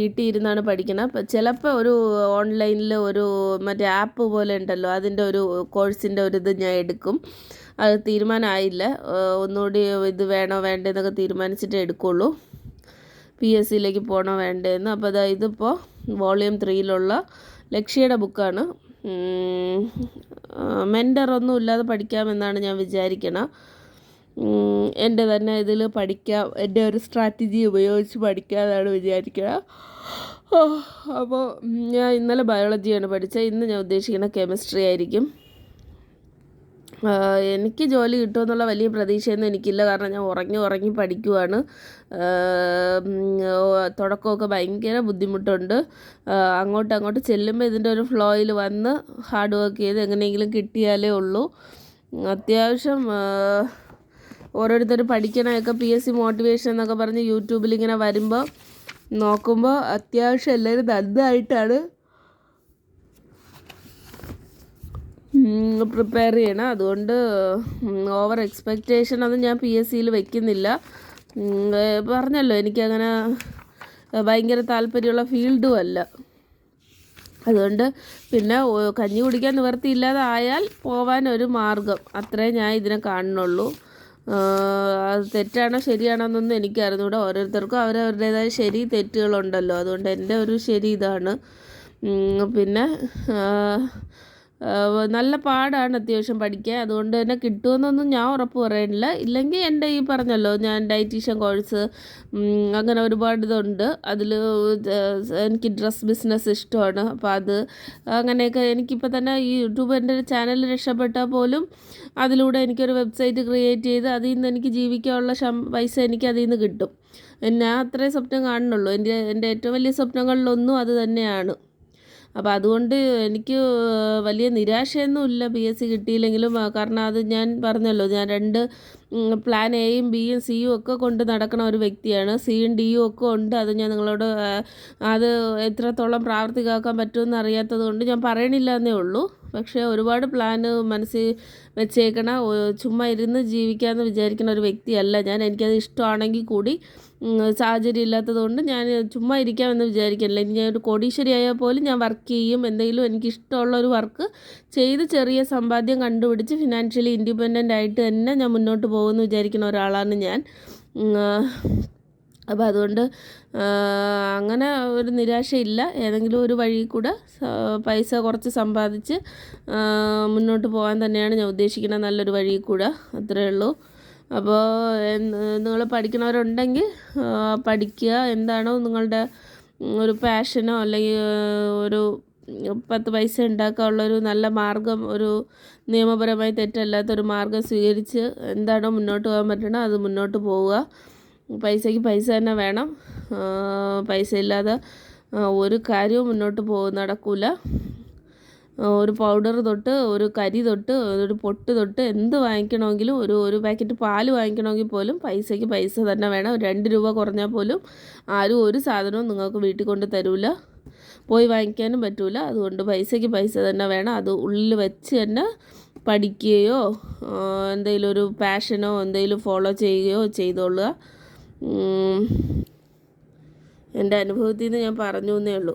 വീട്ടിൽ ഇരുന്നാണ് പഠിക്കണം. അപ്പം ചിലപ്പോൾ ഒരു ഓൺലൈനിൽ ഒരു മറ്റേ ആപ്പ് പോലെ ഉണ്ടല്ലോ, അതിൻ്റെ ഒരു കോഴ്സിൻ്റെ ഒരു ഇത് ഞാൻ എടുക്കും. അത് തീരുമാനമായില്ല, ഒന്നുകൂടി ഇത് വേണോ വേണ്ടതെന്നൊക്കെ തീരുമാനിച്ചിട്ടേ എടുക്കുള്ളൂ. PSCയിലേക്ക് പോകണോ വേണ്ടതെന്ന്. അപ്പോൾ അതാ ഇതിപ്പോൾ വോളിയം 3യിലുള്ള ലക്ഷ്യയുടെ ബുക്കാണ്. മെൻറ്ററൊന്നും ഇല്ലാതെ പഠിക്കാമെന്നാണ് ഞാൻ വിചാരിക്കണം. എൻ്റെ തന്നെ ഇതിൽ പഠിക്കാം, എൻ്റെ ഒരു സ്ട്രാറ്റജി ഉപയോഗിച്ച് പഠിക്കാമെന്നാണ് വിചാരിക്കുന്നത്. അപ്പോൾ ഞാൻ ഇന്നലെ ബയോളജിയാണ് പഠിച്ചത്. ഇന്ന് ഞാൻ ഉദ്ദേശിക്കുന്ന കെമിസ്ട്രി ആയിരിക്കും. എനിക്ക് ജോലി കിട്ടുമെന്നുള്ള വലിയ പ്രതീക്ഷയൊന്നും എനിക്കില്ല, കാരണം ഞാൻ ഉറങ്ങി പഠിക്കുവാണ്. തുടക്കമൊക്കെ ഭയങ്കര ബുദ്ധിമുട്ടുണ്ട്. അങ്ങോട്ട് ചെല്ലുമ്പോൾ ഇതിൻ്റെ ഒരു ഫ്ലോയിൽ വന്ന് ഹാർഡ് വർക്ക് ചെയ്ത് എങ്ങനെയെങ്കിലും കിട്ടിയാലേ ഉള്ളൂ. അത്യാവശ്യം ഓരോരുത്തർ പഠിക്കണമൊക്കെ PSC മോട്ടിവേഷൻ എന്നൊക്കെ പറഞ്ഞ് യൂട്യൂബിൽ ഇങ്ങനെ വരുമ്പോൾ നോക്കുമ്പോൾ അത്യാവശ്യം എല്ലാവരും നന്നായിട്ടാണ് പ്രിപ്പയർ ചെയ്യണം. അതുകൊണ്ട് ഓവർ എക്സ്പെക്റ്റേഷൻ ഒന്നും ഞാൻ PSCയിൽ വെക്കുന്നില്ല. പറഞ്ഞല്ലോ, എനിക്കങ്ങനെ ഭയങ്കര താല്പര്യമുള്ള ഫീൽഡും അല്ല. അതുകൊണ്ട് പിന്നെ കഞ്ഞി കുടിക്കാൻ നിവർത്തിയില്ലാതെ ആയാൽ പോവാനൊരു മാർഗം, അത്രേ ഞാൻ ഇതിനെ കാണുന്നുള്ളൂ. അത് തെറ്റാണോ ശരിയാണോ എന്നൊന്നും എനിക്കറിഞ്ഞൂടാ. ഓരോരുത്തർക്കും അവരവരുടേതായ ശരി തെറ്റുകളുണ്ടല്ലോ. അതുകൊണ്ട് എൻ്റെ ഒരു ശരി ഇതാണ്. പിന്നെ നല്ല പാടാണ് അത്യാവശ്യം പഠിക്കാൻ. അതുകൊണ്ട് തന്നെ കിട്ടുമെന്നൊന്നും ഞാൻ ഉറപ്പ് പറയണില്ല. ഇല്ലെങ്കിൽ എൻ്റെ ഈ പറഞ്ഞല്ലോ, ഞാൻ ഡയറ്റീഷ്യൻ കോഴ്സ്, അങ്ങനെ ഒരുപാട് ഇതുണ്ട്. അതിൽ എനിക്ക് ഡ്രസ് ബിസിനസ് ഇഷ്ടമാണ്. അപ്പോൾ അത് അങ്ങനെയൊക്കെ എനിക്കിപ്പോൾ തന്നെ ഈ യൂട്യൂബ് എൻ്റെ ഒരു ചാനൽ രക്ഷപ്പെട്ടാൽ പോലും അതിലൂടെ എനിക്കൊരു വെബ്സൈറ്റ് ക്രിയേറ്റ് ചെയ്ത് അതിൽ നിന്ന് എനിക്ക് ജീവിക്കാനുള്ള പൈസ എനിക്ക് അതിൽ നിന്ന് കിട്ടും. ഞാൻ അത്രയും സ്വപ്നം കാണുന്നുള്ളൂ. എൻ്റെ ഏറ്റവും വലിയ സ്വപ്നങ്ങളിലൊന്നും അത് തന്നെയാണ്. അപ്പോൾ അതുകൊണ്ട് എനിക്ക് വലിയ നിരാശയൊന്നുമില്ല PSC കിട്ടിയില്ലെങ്കിലും. കാരണം അത് ഞാൻ പറഞ്ഞല്ലോ, ഞാൻ 2 പ്ലാൻ Aയും Bയും Cയും ഒക്കെ കൊണ്ട് നടക്കണ ഒരു വ്യക്തിയാണ്. Cയും Dയും ഒക്കെ ഉണ്ട്. അത് ഞാൻ നിങ്ങളോട് അത് എത്രത്തോളം പ്രാവർത്തികമാക്കാൻ പറ്റുമെന്ന് അറിയാത്തത് കൊണ്ട് ഞാൻ പറയണില്ല എന്നേ ഉള്ളൂ. പക്ഷേ ഒരുപാട് പ്ലാന് മനസ്സിൽ വെച്ചേക്കണ, ചുമ്മാ ഇരുന്ന് ജീവിക്കാമെന്ന് വിചാരിക്കുന്ന ഒരു വ്യക്തിയല്ല ഞാൻ. എനിക്കത് ഇഷ്ടമാണെങ്കിൽ കൂടി സാഹചര്യം ഇല്ലാത്തത് കൊണ്ട് ഞാൻ ചുമ്മാ ഇരിക്കാമെന്ന് വിചാരിക്കില്ല. ഇനി ഞാൻ ഒരു കോടീശ്വരി ആയാൽ പോലും ഞാൻ വർക്ക് ചെയ്യും. എന്തെങ്കിലും എനിക്കിഷ്ടമുള്ള ഒരു വർക്ക് ചെയ്ത് ചെറിയ സമ്പാദ്യം കണ്ടുപിടിച്ച് ഫിനാൻഷ്യലി ഇൻഡിപെൻഡൻ്റ് ആയിട്ട് തന്നെ ഞാൻ മുന്നോട്ട് പോകുമെന്ന് വിചാരിക്കുന്ന ഒരാളാണ് ഞാൻ. അപ്പോൾ അതുകൊണ്ട് അങ്ങനെ ഒരു നിരാശയില്ല. ഏതെങ്കിലും ഒരു വഴി കൂടെ പൈസ കുറച്ച് സമ്പാദിച്ച് മുന്നോട്ട് പോകാൻ തന്നെയാണ് ഞാൻ ഉദ്ദേശിക്കുന്നത്, നല്ലൊരു വഴി കൂടെ. അത്രയേ ഉള്ളൂ. അപ്പോൾ നിങ്ങൾ പഠിക്കണവരുണ്ടെങ്കിൽ പഠിക്കുക. എന്താണോ നിങ്ങളുടെ ഒരു പാഷനോ അല്ലെങ്കിൽ ഒരു 10 പൈസ ഉണ്ടാക്കാനുള്ളൊരു നല്ല മാർഗം, ഒരു നിയമപരമായി തെറ്റല്ലാത്തൊരു മാർഗം സ്വീകരിച്ച് എന്താണോ മുന്നോട്ട് പോകാൻ പറ്റണോ അത് മുന്നോട്ട് പോവുക. പൈസയ്ക്ക് പൈസ തന്നെ വേണം. പൈസ ഇല്ലാതെ ഒരു കാര്യവും മുന്നോട്ട് നടക്കില്ല. ഒരു പൗഡർ തൊട്ട് ഒരു കരി തൊട്ട് ഒരു പൊട്ട് തൊട്ട് എന്ത് വാങ്ങിക്കണമെങ്കിലും, ഒരു പാക്കറ്റ് പാൽ വാങ്ങിക്കണമെങ്കിൽ പോലും പൈസയ്ക്ക് പൈസ തന്നെ വേണം. 2 രൂപ കുറഞ്ഞാൽ പോലും ആരും ഒരു സാധനവും നിങ്ങൾക്ക് വീട്ടിൽ കൊണ്ട് തരില്ല, പോയി വാങ്ങിക്കാനും പറ്റില്ല. അതുകൊണ്ട് പൈസയ്ക്ക് പൈസ തന്നെ വേണം. അത് ഉള്ളിൽ വെച്ച് തന്നെ പഠിക്കുകയോ എന്തെങ്കിലും ഒരു പാഷനോ എന്തെങ്കിലും ഫോളോ ചെയ്യുകയോ ചെയ്തോളുക. എൻ്റെ അനുഭവത്തിൽ നിന്ന് ഞാൻ പറഞ്ഞു എന്നേ ഉള്ളൂ.